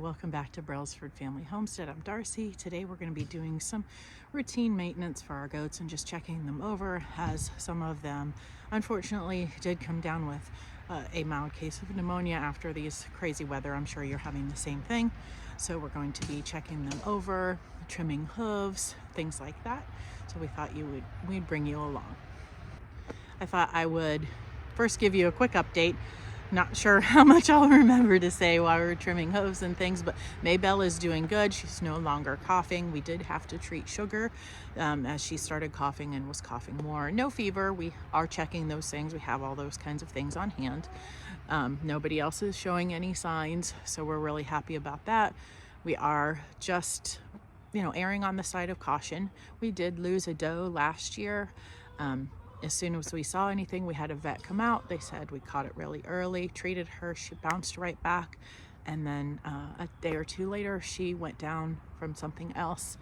welcome back to Brelsford Family Homestead. I'm Darcy. Today we're going to be doing some routine maintenance for our goats and just checking them over, as some of them unfortunately did come down with a mild case of pneumonia after these crazy weather. I'm sure you're having the same thing. So we're going to be checking them over, trimming hooves, things like that. So we thought we'd bring you along. I thought I would first give you a quick update. Not sure how much I'll remember to say while we're trimming hooves and things, but Maybelle is doing good. She's no longer coughing. We did have to treat Sugar as she started coughing and was coughing more. No fever. We are checking those things. We have all those kinds of things on hand. Nobody else is showing any signs, so we're really happy about that. We are just, erring on the side of caution. We did lose a doe last year. As soon as we saw anything, we had a vet come out. They said we caught it really early, treated her, she bounced right back, and then a day or two later she went down from something else,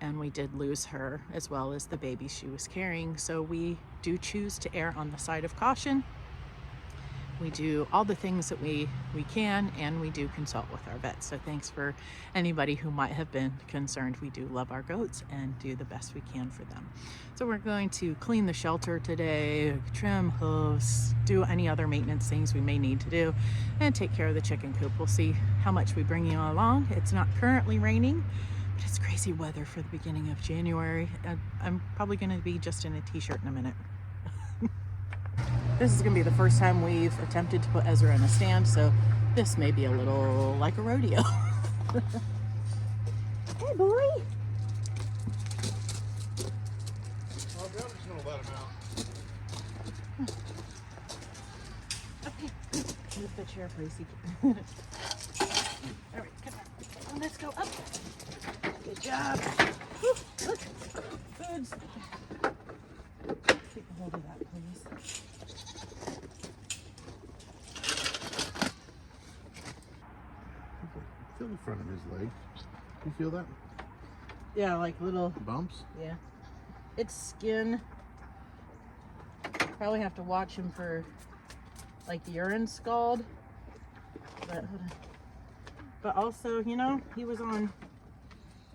and we did lose her as well as the baby she was carrying. So we do choose to err on the side of caution. We do all the things that we can, and we do consult with our vets. So thanks for anybody who might have been concerned. We do love our goats and do the best we can for them. So we're going to clean the shelter today, trim hooves, do any other maintenance things we may need to do, and take care of the chicken coop. We'll see how much we bring you along. It's not currently raining, but it's crazy weather for the beginning of January. I'm probably going to be just in a t-shirt in a minute. This is going to be the first time we've attempted to put Ezra in a stand, so this may be a little like a rodeo. Hey, boy! Well, I'm just going to let him out. Okay, move the chair, Gracie. All right, come on. Let's go up. Good job. Whew, look, foods. Keep a hold of that, please. Feel the front of his leg. You feel that? Yeah, like little bumps? Yeah. It's skin. Probably have to watch him for like urine scald. But also, he was on,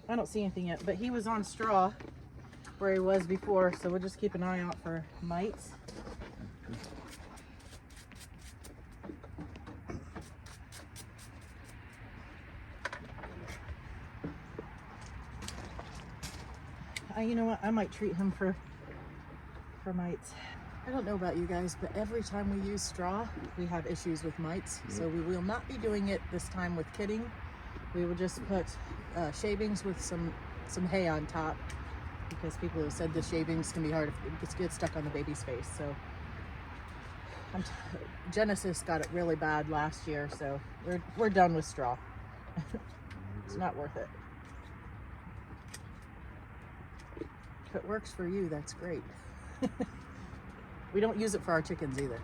I don't see anything yet, but he was on straw where he was before, so we'll just keep an eye out for mites. You know what? I might treat him for mites. I don't know about you guys, but every time we use straw, we have issues with mites. Yep. So we will not be doing it this time with kidding. We will just put shavings with some hay on top, because people have said the shavings can be hard if it gets stuck on the baby's face. So Genesis got it really bad last year, so we're done with straw. It's not worth it. If it works for you, that's great. We don't use it for our chickens either.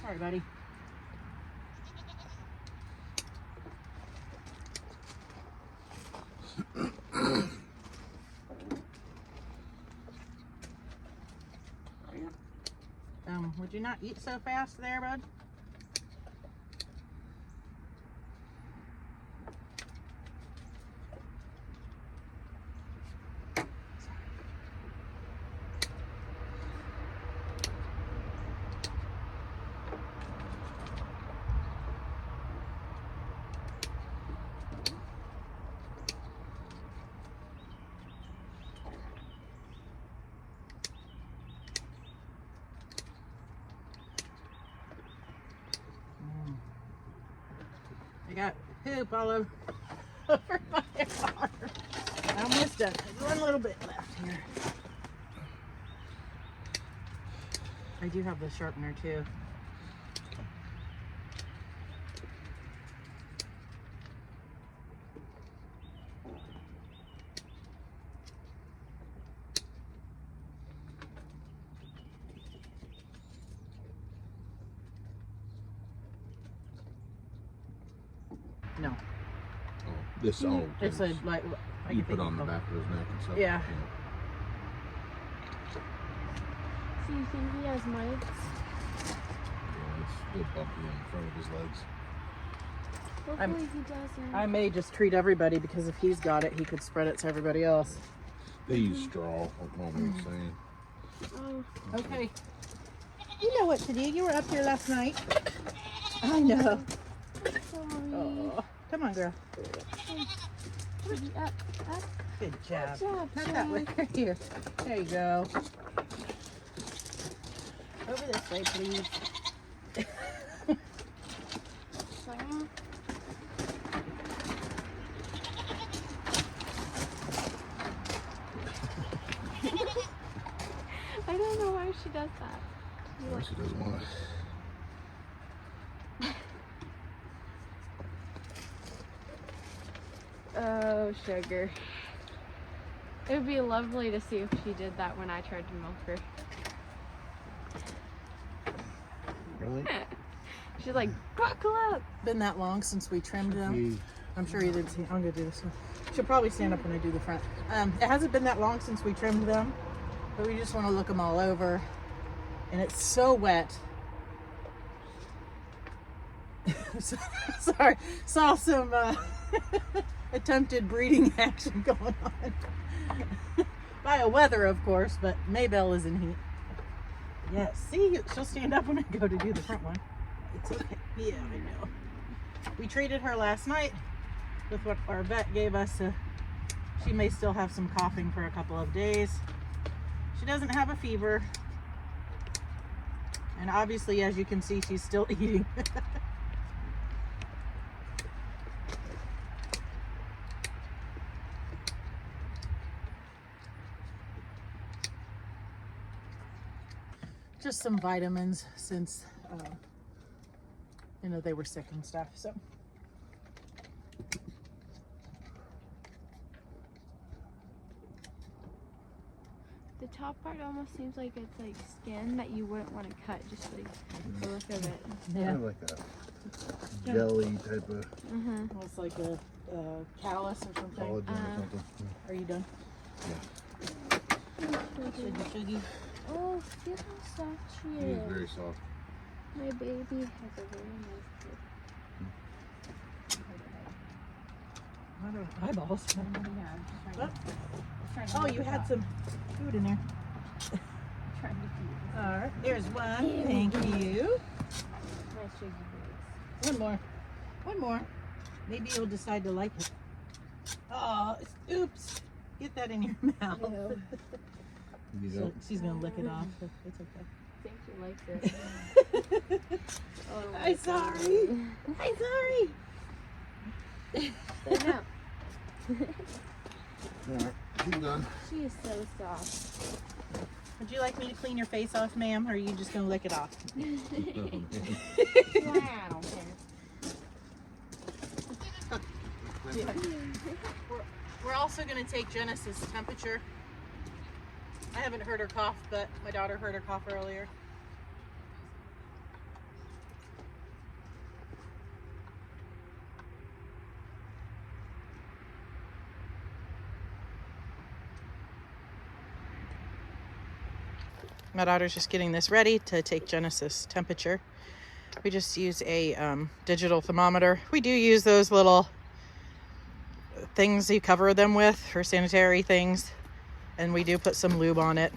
Sorry, buddy. Would you not eat so fast there, bud? I got poop all over my arm. I almost done. There's one little bit left here. I do have the sharpener too. No. Oh, this old. It's a like you put on the back of his neck and stuff. Yeah. So you think he has mites? Yeah, it's a little bumpy in front of his legs. Hopefully he doesn't. I may just treat everybody because if he's got it, he could spread it to everybody else. They use straw, like Mom was saying. Oh. Okay. You know what to do. You were up here last night. I know. I'm sorry. Oh, come on, girl. Baby, up. Good job. Good job, Not that way. Here. There you go. Over this way, please. Sam. I don't know why she does that. Why she doesn't want it. Oh, sugar. It would be lovely to see if she did that when I tried to milk her. Really? She's like, buckle up. Been that long since we trimmed them. I'm sure you didn't see. I'm gonna do this one. She'll probably stand up when I do the front. It hasn't been that long since we trimmed them, but we just want to look them all over. And it's so wet. Sorry, saw some attempted breeding action going on. Bioweather, of course, but Maybelle is in heat. Yes, see, she'll stand up when I go to do the front one. It's okay. Yeah, I know. We treated her last night with what our vet gave us. She may still have some coughing for a couple of days. She doesn't have a fever. And obviously, as you can see, she's still eating. Just some vitamins since, you know, they were sick and stuff, so. The top part almost seems like it's like skin that you wouldn't want to cut, just like the look of it. Yeah. Kind of like a jelly type of Almost like a callus or something. collagen or something. Are you done? Shuggy. Oh, see how soft she It is is. very soft. My baby has a very nice tip. I don't know, eyeballs. Yeah, Oh, you had some food in there. trying to feed. All right, there's one. Ew. Thank you. My sugar boys. One more. One more. Maybe you'll decide to like it. Oh, oops. Get that in your mouth. Ew. You know, She's going to lick it off. So it's okay. I think she likes it. Oh, I'm sorry. I'm sorry. Sit down. alright, she's done. She is so soft. Would you like me to clean your face off, ma'am, or are you just going to lick it off? I don't care. We're also going to take Genesis' temperature. I haven't heard her cough, but my daughter heard her cough earlier. My daughter's just getting this ready to take Genesis' temperature. We just use a digital thermometer. We do use those little things you cover them with for sanitary things, and we do put some lube on it.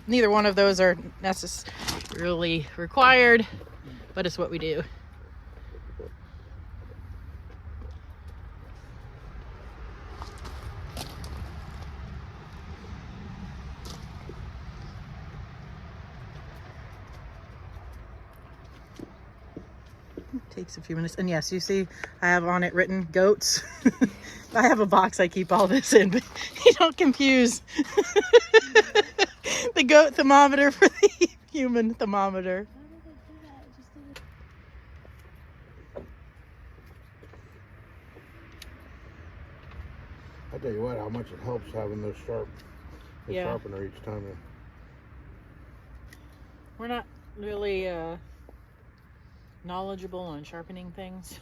Neither one of those are necessarily required, but it's what we do. Takes a few minutes. And yes, you see I have on it written goats. I have a box I keep all this in, but you don't confuse the goat thermometer for the human thermometer. How did I do that? I just did it. I tell you what, how much it helps having those sharpener each time. We're not really knowledgeable on sharpening things,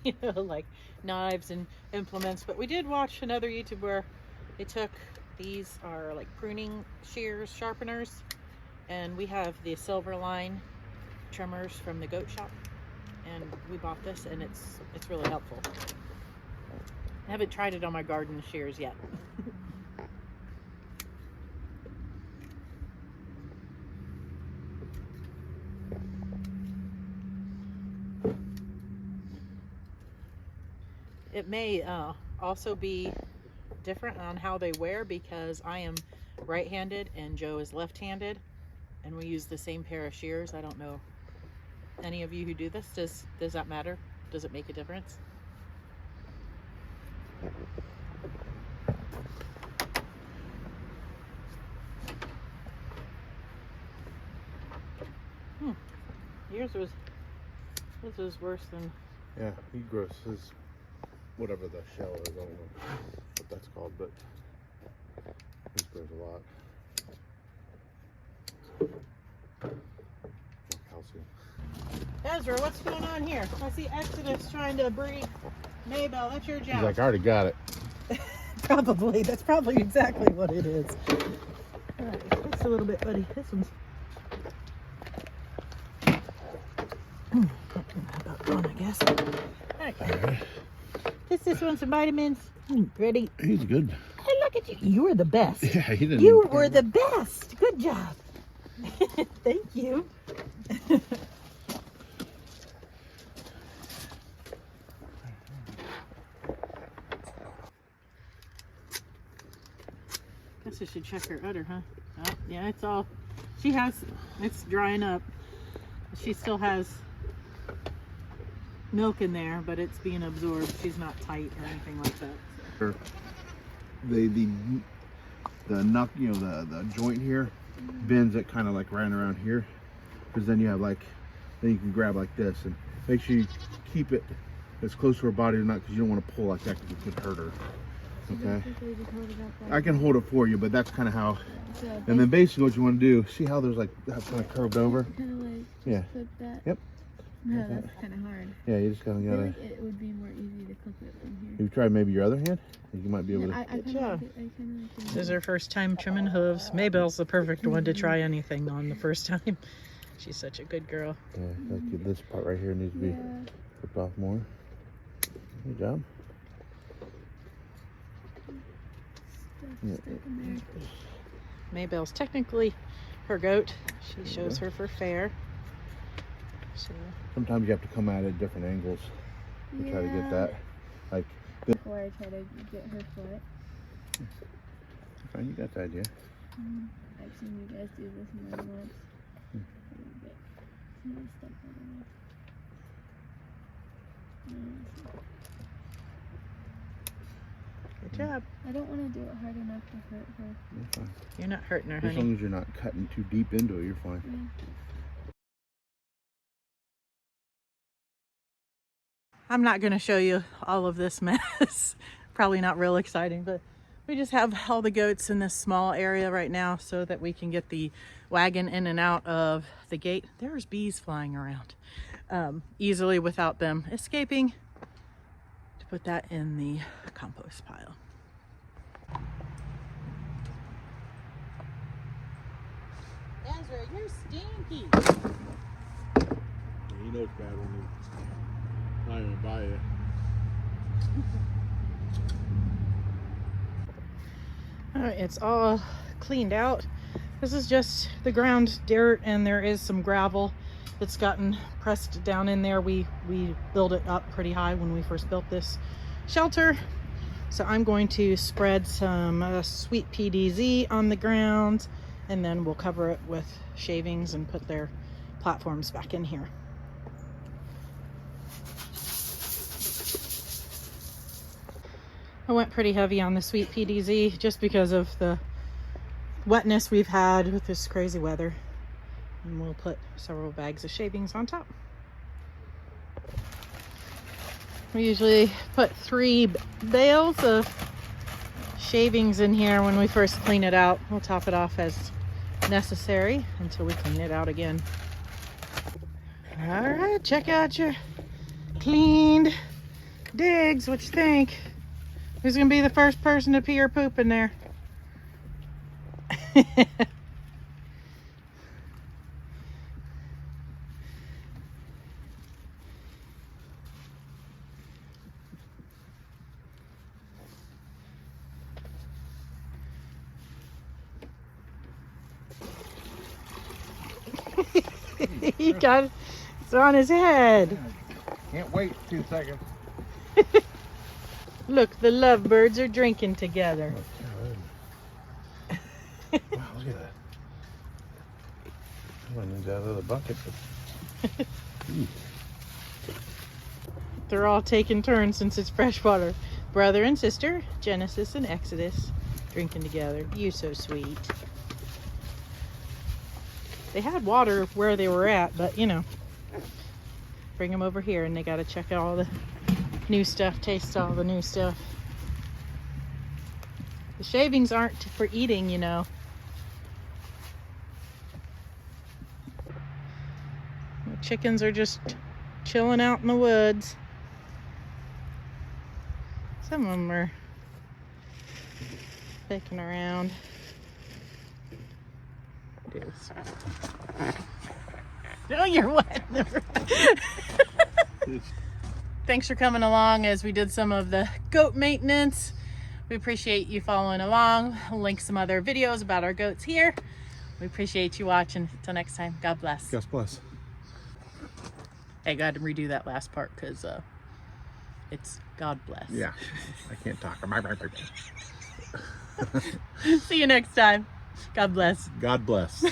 you know, like knives and implements, but we did watch another YouTube where they took, these are like pruning shears, sharpeners, and we have the silver line trimmers from the goat shop, and we bought this, and it's really helpful. I haven't tried it on my garden shears yet. It may also be different on how they wear, because I am right-handed and Joe is left-handed, and we use the same pair of shears. I don't know any of you who do this. Does that matter? Does it make a difference? This was worse than... Yeah, he grows his, whatever the shell is, I don't know what that's called, but he grows a lot. Calcium. Ezra, what's going on here? I see Exodus trying to breed Maybell. That's your job. He's like, I already got it. Probably. That's probably exactly what it is. All right, fix a little bit, buddy. This one's... about gone, I guess. All right. This one some vitamins. Ready? He's good. Hey, look at you. You were the best. Yeah, he didn't. You were the best. Good job. Thank you. Guess I should check her udder, huh? Oh, yeah, it's all... It's drying up. She still has milk in there, but it's being absorbed. She's not tight or anything like that. So. The knuck, you know, the joint here bends it kind of like right around here, because then you have like, then you can grab like this, and make sure you keep it as close to her body or not, because you don't want to pull like that, because it could hurt her. Okay, I can hold it for you, but that's kind of how. And then basically what you want to do, see how there's like that's kind of curved over. Kind of like Yeah. clip that. Yep. No, that's kind of hard. Yeah, you just kind of I feel gotta. like it would be more easy to clip it from here. You tried maybe your other hand? You might be able to. Good job. Like This is her first time trimming hooves. Maybell's the perfect one to try anything on the first time. She's such a good girl. Yeah, like this part right here needs to be clipped off more. Good job. Yeah. Maybell's technically her goat. She shows her for fair. So Sometimes you have to come at it at different angles to try to get that. Like this. Before I try to get her foot. Fine, you got the idea. I've seen you guys do this more than once. Somebody step on it. good job. I don't want to do it hard enough to hurt her. You're fine. You're not hurting her, As honey. long as you're not cutting too deep into it, you're fine. Yeah. I'm not going to show you all of this mess. Probably not real exciting, but we just have all the goats in this small area right now so that we can get the wagon in and out of the gate. There's bees flying around easily without them escaping, to put that in the compost pile. Ezra, you're stinky. You know it's bad when you're not even by it. All right, it's all cleaned out. This is just the ground dirt, and there is some gravel that's gotten pressed down in there. We built it up pretty high when we first built this shelter. So I'm going to spread some sweet PDZ on the ground, and then we'll cover it with shavings and put their platforms back in here. I went pretty heavy on the sweet PDZ just because of the wetness we've had with this crazy weather. And we'll put several bags of shavings on top. We usually put 3 bales of shavings in here when we first clean it out. We'll top it off as necessary until we clean it out again. All right, check out your cleaned digs. What you think? Who's gonna be the first person to pee or poop in there? He got it's on his head. Can't wait 2 seconds. Look, the lovebirds are drinking together. Wow, look at that. I'm gonna need that other bucket. They're all taking turns since it's freshwater. Brother and sister, Genesis and Exodus, drinking together. You so sweet. They had water where they were at, but you know, bring them over here and they got to check out all the new stuff, taste all the new stuff. The shavings aren't for eating, you know. The chickens are just chilling out in the woods. Some of them are pecking around. It is. Oh, you're wet. Thanks for coming along as we did some of the goat maintenance. We appreciate you following along. I'll link some other videos about our goats here. We appreciate you watching. Until next time, God bless. God bless. I got to redo that last part because it's God bless. Yeah, I can't talk. See you next time. God bless. God bless.